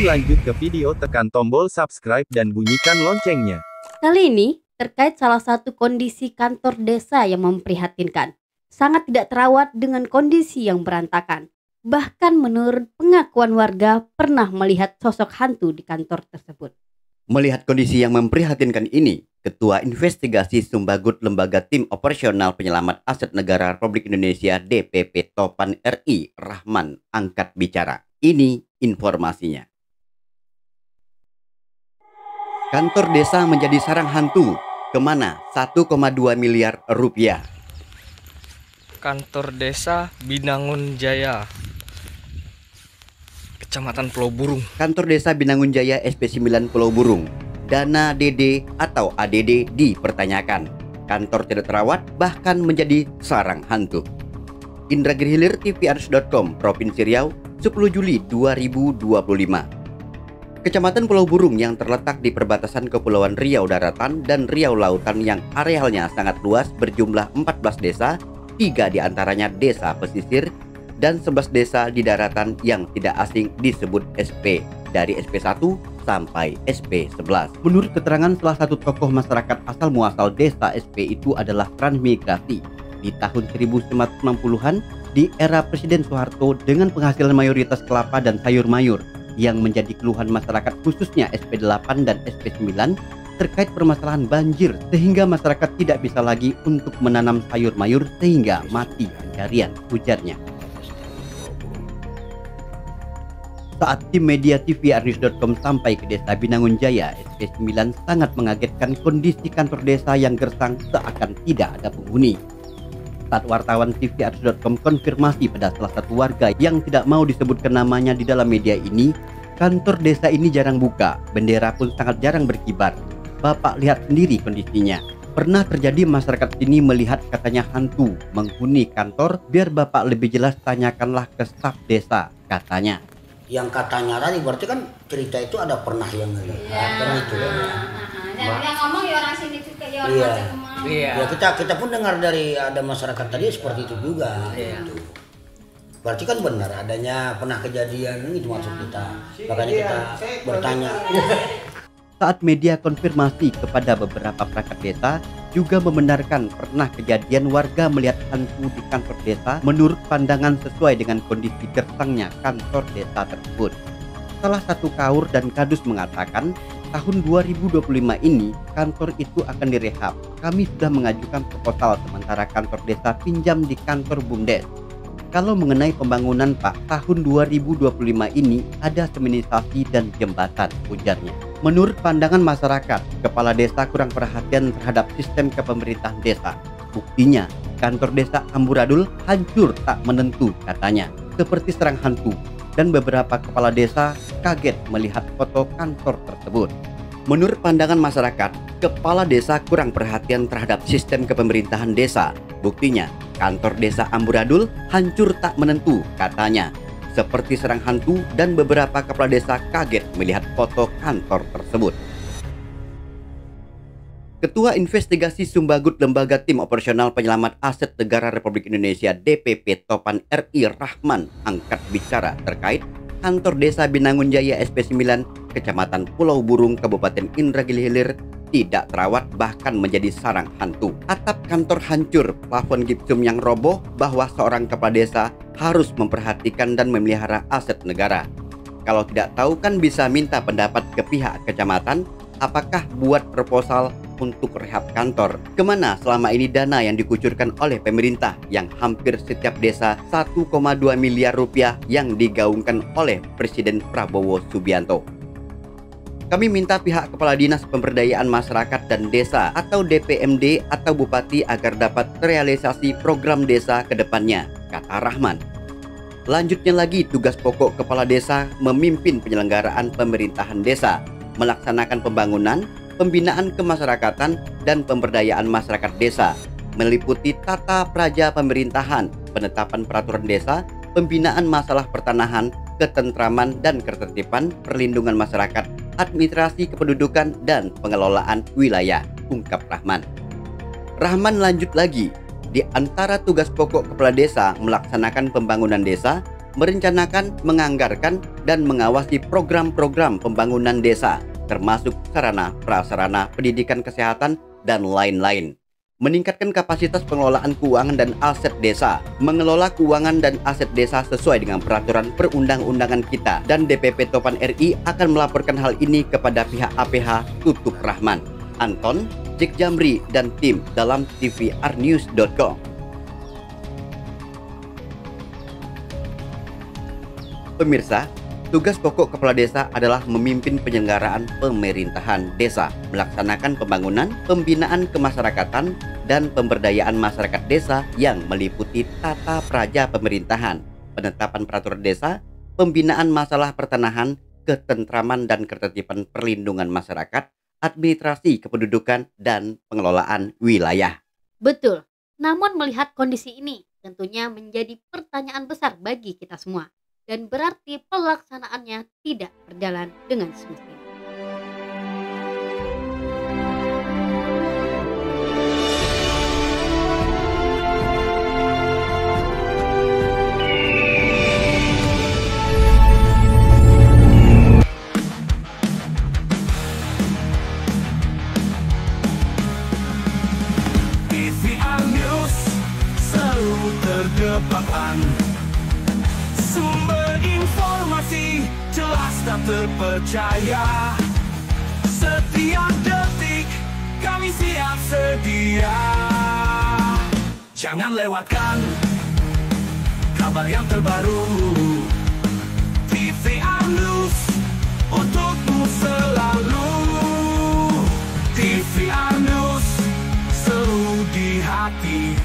lanjut ke video, tekan tombol subscribe dan bunyikan loncengnya. Kali ini terkait salah satu kondisi kantor desa yang memprihatinkan. Sangat tidak terawat dengan kondisi yang berantakan. Bahkan menurut pengakuan warga pernah melihat sosok hantu di kantor tersebut. Melihat kondisi yang memprihatinkan ini, Ketua Investigasi Sumbagut Lembaga Tim Operasional Penyelamat Aset Negara Republik Indonesia DPP Topan RI Rahman angkat bicara. Ini informasinya. Kantor desa menjadi sarang hantu. Kemana 1,2 miliar rupiah? Kantor desa Binangun Jaya, Kecamatan Pulau Burung. Kantor desa Binangun Jaya SP9 Pulau Burung. Dana DD atau ADD dipertanyakan. Kantor tidak terawat bahkan menjadi sarang hantu. Indra Grihilir, tvRs.com, Provinsi Riau, 10 Juli 2025. Kecamatan Pulau Burung yang terletak di perbatasan Kepulauan Riau Daratan dan Riau Lautan yang arealnya sangat luas berjumlah 14 desa, 3 diantaranya desa pesisir dan 11 desa di daratan yang tidak asing disebut SP, dari SP1 sampai SP11. Menurut keterangan salah satu tokoh masyarakat asal muasal desa SP itu adalah transmigrasi di tahun 1960-an di era Presiden Soeharto dengan penghasilan mayoritas kelapa dan sayur mayur yang menjadi keluhan masyarakat khususnya SP8 dan SP9 terkait permasalahan banjir sehingga masyarakat tidak bisa lagi untuk menanam sayur mayur sehingga mati pencarian, ujarnya. Saat tim media tvRnews.com sampai ke desa Binangun Jaya SP9 sangat mengagetkan kondisi kantor desa yang gersang seakan tidak ada penghuni. Saat wartawan tvRnews.com konfirmasi pada salah satu warga yang tidak mau disebutkan namanya di dalam media ini, kantor desa ini jarang buka, bendera pun sangat jarang berkibar. Bapak lihat sendiri kondisinya. Pernah terjadi masyarakat sini melihat katanya hantu menghuni kantor, biar Bapak lebih jelas tanyakanlah ke staf desa, katanya. Yang katanya tadi berarti kan cerita itu ada pernah yang ngelihat kan itu. Dan yang ngomong ya orang sini juga ya orang macam kemana. Ya kita pun dengar dari ada masyarakat tadi seperti itu juga. Gitu. Berarti kan benar adanya pernah kejadian itu maksud kita. Makanya kita bertanya. Saat media konfirmasi kepada beberapa perangkat desa juga membenarkan pernah kejadian warga melihat hantu di kantor desa menurut pandangan sesuai dengan kondisi gersangnya kantor desa tersebut. Salah satu kaur dan kadus mengatakan tahun 2025 ini kantor itu akan direhab. Kami sudah mengajukan proposal sementara kantor desa pinjam di kantor BUMDes. Kalau mengenai pembangunan Pak, tahun 2025 ini ada seminisasi dan jembatan, ujarnya. Menurut pandangan masyarakat, kepala desa kurang perhatian terhadap sistem kepemerintahan desa. Buktinya, kantor desa Amburadul hancur tak menentu, katanya, seperti serang hantu. Dan beberapa kepala desa kaget melihat foto kantor tersebut. Menurut pandangan masyarakat, kepala desa kurang perhatian terhadap sistem kepemerintahan desa. Buktinya, kantor desa Amburadul hancur tak menentu, katanya. Seperti serang hantu dan beberapa kepala desa kaget melihat foto kantor tersebut. Ketua Investigasi Sumbagut Lembaga Tim Operasional Penyelamat Aset Negara Republik Indonesia DPP Topan RI Rahman angkat bicara terkait kantor desa Binangun Jaya SP9 Kecamatan Pulau Burung Kabupaten Indragiri Hilir tidak terawat bahkan menjadi sarang hantu. Atap kantor hancur, plafon gipsum yang roboh, bahwa seorang kepala desa harus memperhatikan dan memelihara aset negara. Kalau tidak tahu kan bisa minta pendapat ke pihak kecamatan, apakah buat proposal untuk rehab kantor. Kemana selama ini dana yang dikucurkan oleh pemerintah yang hampir setiap desa 1,2 miliar rupiah yang digaungkan oleh Presiden Prabowo Subianto. Kami minta pihak Kepala Dinas Pemberdayaan Masyarakat dan Desa atau DPMD atau Bupati agar dapat realisasi program desa ke depannya, kata Rahman. Lanjutnya lagi, tugas pokok Kepala Desa memimpin penyelenggaraan pemerintahan desa, melaksanakan pembangunan, pembinaan kemasyarakatan, dan pemberdayaan masyarakat desa, meliputi tata praja pemerintahan, penetapan peraturan desa, pembinaan masalah pertanahan, ketentraman dan ketertiban, perlindungan masyarakat, administrasi kependudukan, dan pengelolaan wilayah, ungkap Rahman. Rahman lanjut lagi, di antara tugas pokok kepala desa melaksanakan pembangunan desa, merencanakan, menganggarkan, dan mengawasi program-program pembangunan desa, termasuk sarana prasarana pendidikan kesehatan dan lain-lain. Meningkatkan kapasitas pengelolaan keuangan dan aset desa, mengelola keuangan dan aset desa sesuai dengan peraturan perundang-undangan kita, dan DPP Topan RI akan melaporkan hal ini kepada pihak APH Tutup Rahman, Anton, Jack Jamri, dan tim dalam tvrnews.com. Pemirsa, tugas pokok kepala desa adalah memimpin penyelenggaraan pemerintahan desa, melaksanakan pembangunan, pembinaan kemasyarakatan, dan pemberdayaan masyarakat desa yang meliputi tata praja pemerintahan, penetapan peraturan desa, pembinaan masalah pertanahan, ketentraman dan ketertiban perlindungan masyarakat, administrasi kependudukan, dan pengelolaan wilayah. Betul, namun melihat kondisi ini tentunya menjadi pertanyaan besar bagi kita semua. Dan berarti pelaksanaannya tidak berjalan dengan semestinya. TVR News selalu terdepan. Sumber informasi jelas dan terpercaya. Setiap detik kami siap sedia. Jangan lewatkan kabar yang terbaru. TVR News untukmu selalu. TVR News selalu di hati.